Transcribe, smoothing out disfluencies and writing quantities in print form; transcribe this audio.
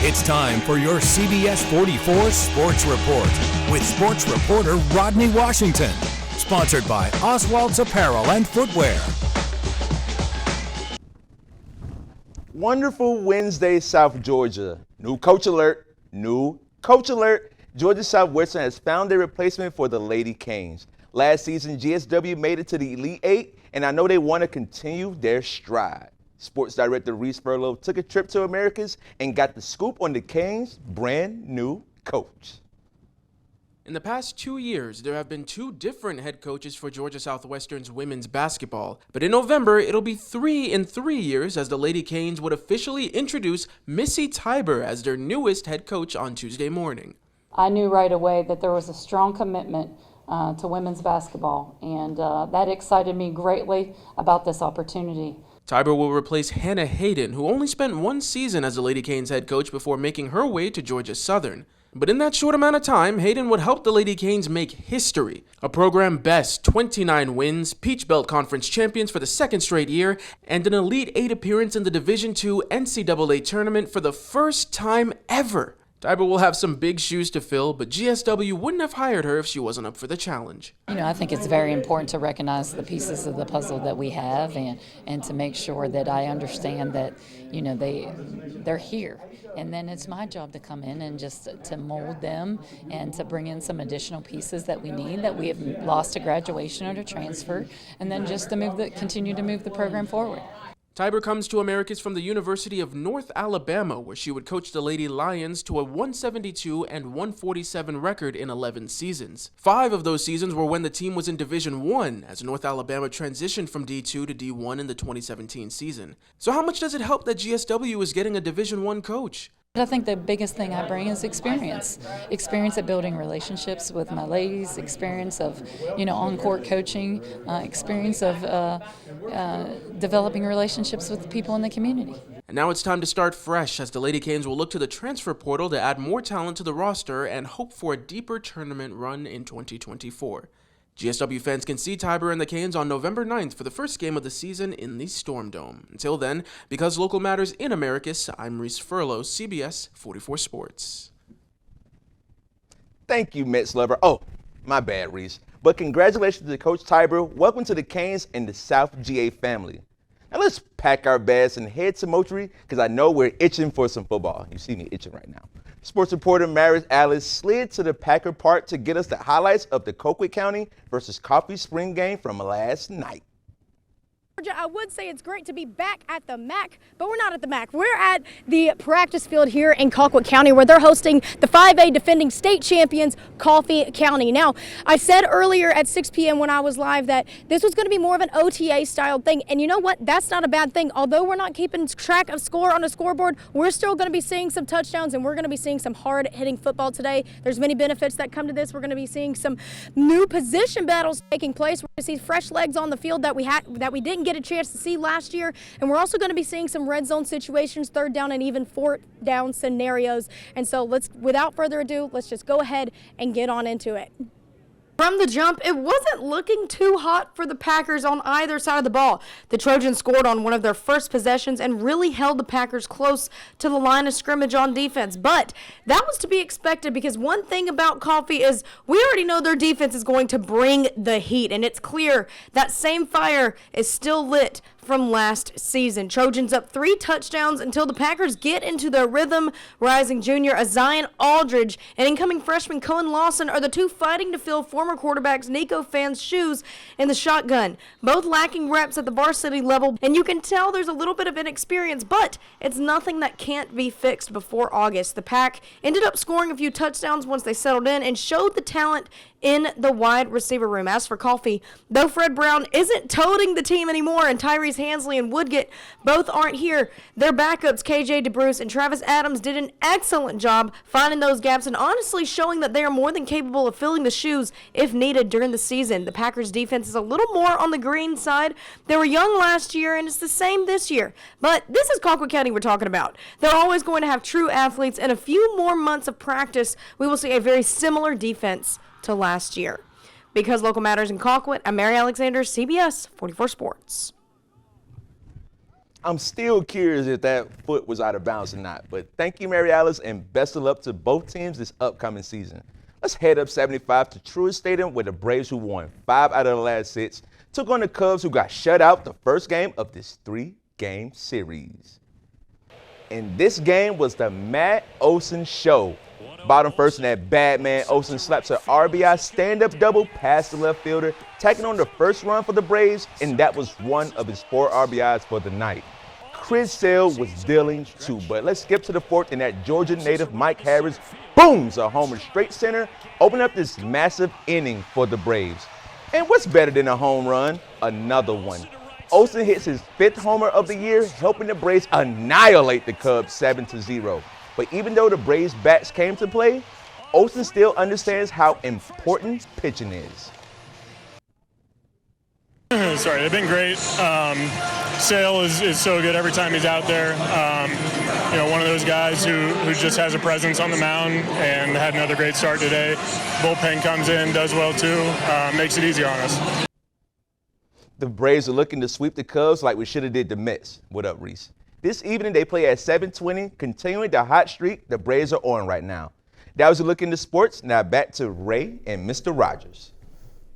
It's time for your CBS 44 Sports Report with sports reporter Rodney Washington. Sponsored by Oswald's Apparel and Footwear. Wonderful Wednesday, South Georgia. New coach alert. Georgia Southwestern has found a replacement for the Lady Canes. Last season, GSW made it to the Elite Eight, and I know they want to continue their stride. Sports director Reese Furlow took a trip to Americas and got the scoop on the Canes' brand new coach. In the past 2 years, there have been 2 different head coaches for Georgia Southwestern's women's basketball. But in November, it'll be 3 in 3 years as the Lady Canes would officially introduce Missy Tiber as their newest head coach on Tuesday morning. I knew right away that there was a strong commitment to women's basketball, and that excited me greatly about this opportunity. Tiber will replace Hannah Hayden, who only spent 1 season as the Lady Canes head coach before making her way to Georgia Southern. But in that short amount of time, Hayden would help the Lady Canes make history. A program best 29 wins, Peach Belt Conference champions for the 2nd straight year, and an Elite 8 appearance in the Division II NCAA tournament for the first time ever. Tiber will have some big shoes to fill, but GSW wouldn't have hired her if she wasn't up for the challenge. I think it's very important to recognize the pieces of the puzzle that we have and to make sure that I understand that, they're here. And then it's my job to come in and just to mold them and to bring in some additional pieces that we need, that we have lost to graduation or to transfer, and then just to continue to move the program forward. Tiber comes to Americas from the University of North Alabama, where she would coach the Lady Lions to a 172 and 147 record in 11 seasons. 5 of those seasons were when the team was in Division I, as North Alabama transitioned from D2 to D1 in the 2017 season. So how much does it help that GSW is getting a Division I coach? I think the biggest thing I bring is experience at building relationships with my ladies, experience of, on-court coaching, experience of developing relationships with people in the community. And now it's time to start fresh, as the Lady Canes will look to the transfer portal to add more talent to the roster and hope for a deeper tournament run in 2024. GSW fans can see Tiber and the Canes on November 9th for the first game of the season in the Storm Dome. Until then, because local matters in Americas, I'm Reese Furlow, CBS 44 Sports. Thank you, Mets lover. Oh, my bad, Reese. But congratulations to Coach Tiber. Welcome to the Canes and the South GA family. Now let's pack our bags and head to Moultrie, because I know we're itching for some football. You see me itching right now. Sports reporter Maris Alice slid to the Packer Park to get us the highlights of the Colquitt County versus Coffee Spring game from last night. I would say it's great to be back at the MAC, but we're not at the MAC. We're at the practice field here in Colquitt County, where they're hosting the 5A defending state champions, Coffee County. Now, I said earlier at 6 p.m. when I was live that this was going to be more of an OTA-style thing, and you know what? That's not a bad thing. Although we're not keeping track of score on a scoreboard, we're still going to be seeing some touchdowns, and we're going to be seeing some hard-hitting football today. There's many benefits that come to this. We're going to be seeing some new position battles taking place. We're going to see fresh legs on the field that we didn't get a chance to see last year, and we're also going to be seeing some red zone situations, 3rd down and even 4th down scenarios. And so without further ado, let's just go ahead and get on into it. From the jump, it wasn't looking too hot for the Packers on either side of the ball. The Trojans scored on one of their first possessions and really held the Packers close to the line of scrimmage on defense. But that was to be expected, because one thing about Coffee is we already know their defense is going to bring the heat, and it's clear that same fire is still lit from last season. Trojans up 3 touchdowns until the Packers get into their rhythm. Rising junior Zion Aldridge and incoming freshman Cohen Lawson are the 2 fighting to fill former quarterbacks Nico Fan's shoes in the shotgun. Both lacking reps at the varsity level, and you can tell there's a little bit of inexperience, but it's nothing that can't be fixed before August. The Pack ended up scoring a few touchdowns once they settled in and showed the talent in the wide receiver room. As for Coffee, though Fred Brown isn't toting the team anymore and Tyrese Hansley and Woodgett both aren't here, their backups KJ DeBruce and Travis Adams did an excellent job finding those gaps and honestly showing that they are more than capable of filling the shoes if needed during the season. The Packers defense is a little more on the green side. They were young last year and it's the same this year, but this is Colquitt County we're talking about. They're always going to have true athletes, and a few more months of practice we will see a very similar defense to last year. Because local matters in Colquitt, I'm Mary Alexander, CBS 44 Sports. I'm still curious if that foot was out of bounds or not. But thank you, Mary Alice, and best of luck to both teams this upcoming season. Let's head up 75 to Truist Stadium, where the Braves, who won 5 out of the last 6, took on the Cubs, who got shut out the first game of this 3-game series. And this game was the Matt Olson show. Bottom first in that bad man, Olson slaps an RBI stand-up double past the left fielder, tacking on the first run for the Braves, and that was one of his 4 RBIs for the night. Chris Sale was dealing too, but let's skip to the 4th, and that Georgia native Mike Harris booms a homer straight center, opening up this massive inning for the Braves. And what's better than a home run? Another one. Olson hits his 5th homer of the year, helping the Braves annihilate the Cubs 7-0. But even though the Braves bats came to play, Olson still understands how important pitching is. Sorry, they've been great. Sale is so good every time he's out there. One of those guys who just has a presence on the mound and had another great start today. Bullpen comes in, does well too, makes it easy on us. The Braves are looking to sweep the Cubs like we should have did the Mets. What up, Reese? This evening they play at 7:20, continuing the hot streak the Braves are on right now. That was a look into sports. Now back to Ray and Mr. Rogers.